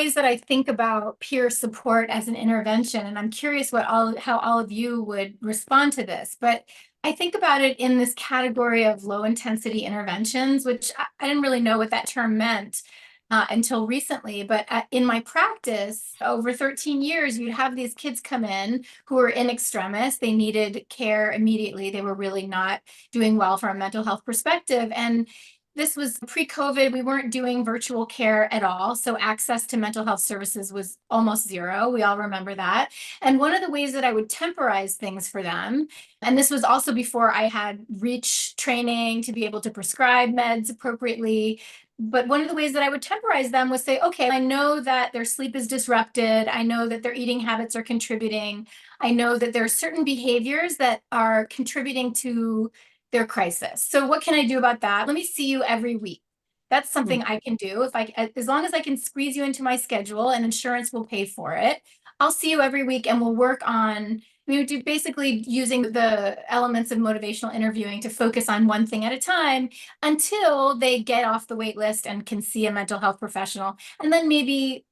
ways that I think about peer support as an intervention, and I'm curious how all of you would respond to this. But I think about it in this category of low intensity interventions, which I didn't really know what that term meant until recently. But in my practice, over 13 years, you'd have these kids come in who were in extremis. They needed care immediately. They were really not doing well from a mental health perspective. And this was pre-COVID. We weren't doing virtual care at all. So access to mental health services was almost zero. We all remember that. And one of the ways that I would temporize things for them, and this was also before I had REACH training to be able to prescribe meds appropriately. But one of the ways that I would temporize them was say, okay, I know that their sleep is disrupted. I know that their eating habits are contributing. I know that there are certain behaviors that are contributing to their crisis. So what can I do about that? Let me see you every week. That's something I can do. As long as I can squeeze you into my schedule and insurance will pay for it, I'll see you every week and we'll work on, we would do basically using the elements of motivational interviewing to focus on one thing at a time until they get off the wait list and can see a mental health professional. And then maybe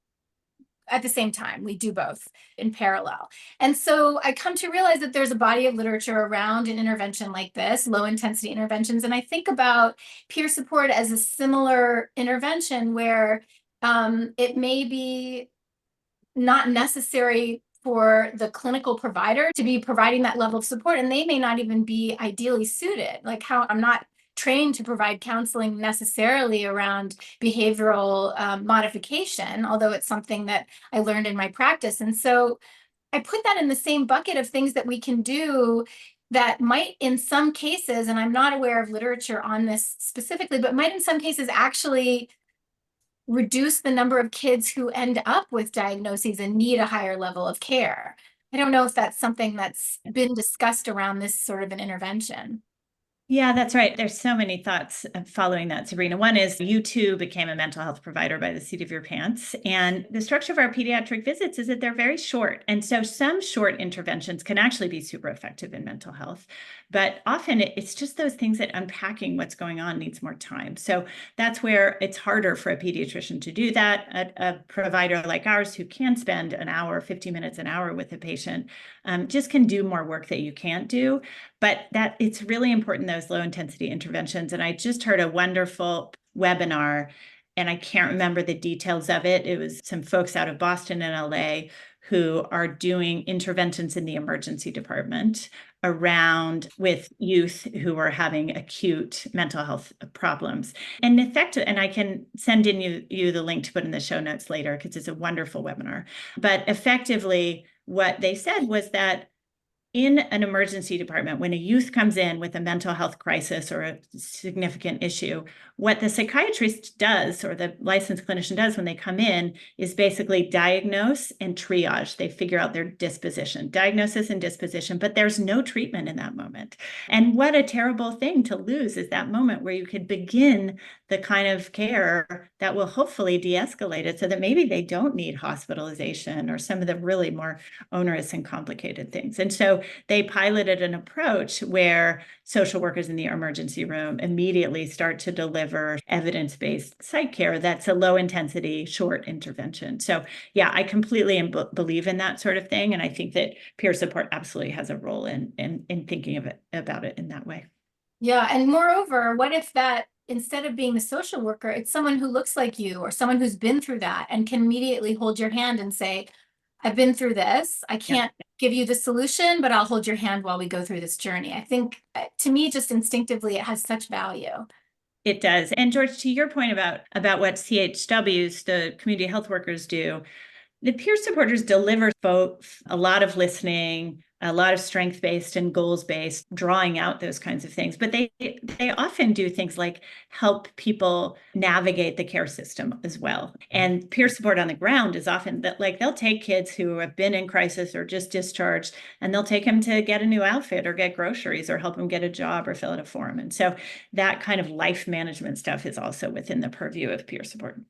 at the same time, we do both in parallel. And so I come to realize that there's a body of literature around an intervention like this, low intensity interventions. And I think about peer support as a similar intervention where it may be not necessary for the clinical provider to be providing that level of support, and they may not even be ideally suited. Like how I'm not trained to provide counseling necessarily around behavioral modification, although it's something that I learned in my practice. And so I put that in the same bucket of things that we can do that might, in some cases, and I'm not aware of literature on this specifically, but might in some cases actually reduce the number of kids who end up with diagnoses and need a higher level of care. I don't know if that's something that's been discussed around this sort of an intervention. Yeah, that's right. There's so many thoughts following that, Sabrina. One is you too became a mental health provider by the seat of your pants. And the structure of our pediatric visits is that they're very short. And so some short interventions can actually be super effective in mental health. But often it's just those things that unpacking what's going on needs more time. So that's where it's harder for a pediatrician to do that. A provider like ours who can spend an hour, 50 minutes, an hour with a patient just can do more work that you can't do. But that it's really important, those low intensity interventions. And I just heard a wonderful webinar, and I can't remember the details of it. It was some folks out of Boston and LA who are doing interventions in the emergency department around with youth who are having acute mental health problems. And I can send you the link to put in the show notes later because it's a wonderful webinar. But effectively, what they said was that in an emergency department, when a youth comes in with a mental health crisis or a significant issue, what the psychiatrist does or the licensed clinician does when they come in is basically diagnose and triage. They figure out their disposition, diagnosis and disposition, but there's no treatment in that moment. And what a terrible thing to lose is that moment where you could begin the kind of care that will hopefully de-escalate it so that maybe they don't need hospitalization or some of the really more onerous and complicated things. And so they piloted an approach where social workers in the emergency room immediately start to deliver evidence-based psych care that's a low intensity, short intervention. So yeah, I completely believe in that sort of thing. And I think that peer support absolutely has a role in thinking about it in that way. Yeah, and moreover, what if that instead of being the social worker, it's someone who looks like you or someone who's been through that and can immediately hold your hand and say, I've been through this. I can't give you the solution, but I'll hold your hand while we go through this journey. I think to me, just instinctively, it has such value. It does. And George, to your point about what CHWs, the community health workers do, the peer supporters deliver both a lot of listening, a lot of strength-based and goals-based, drawing out those kinds of things. But they often do things like help people navigate the care system as well. And peer support on the ground is often that, like, they'll take kids who have been in crisis or just discharged, and they'll take them to get a new outfit or get groceries or help them get a job or fill out a form. And so that kind of life management stuff is also within the purview of peer support.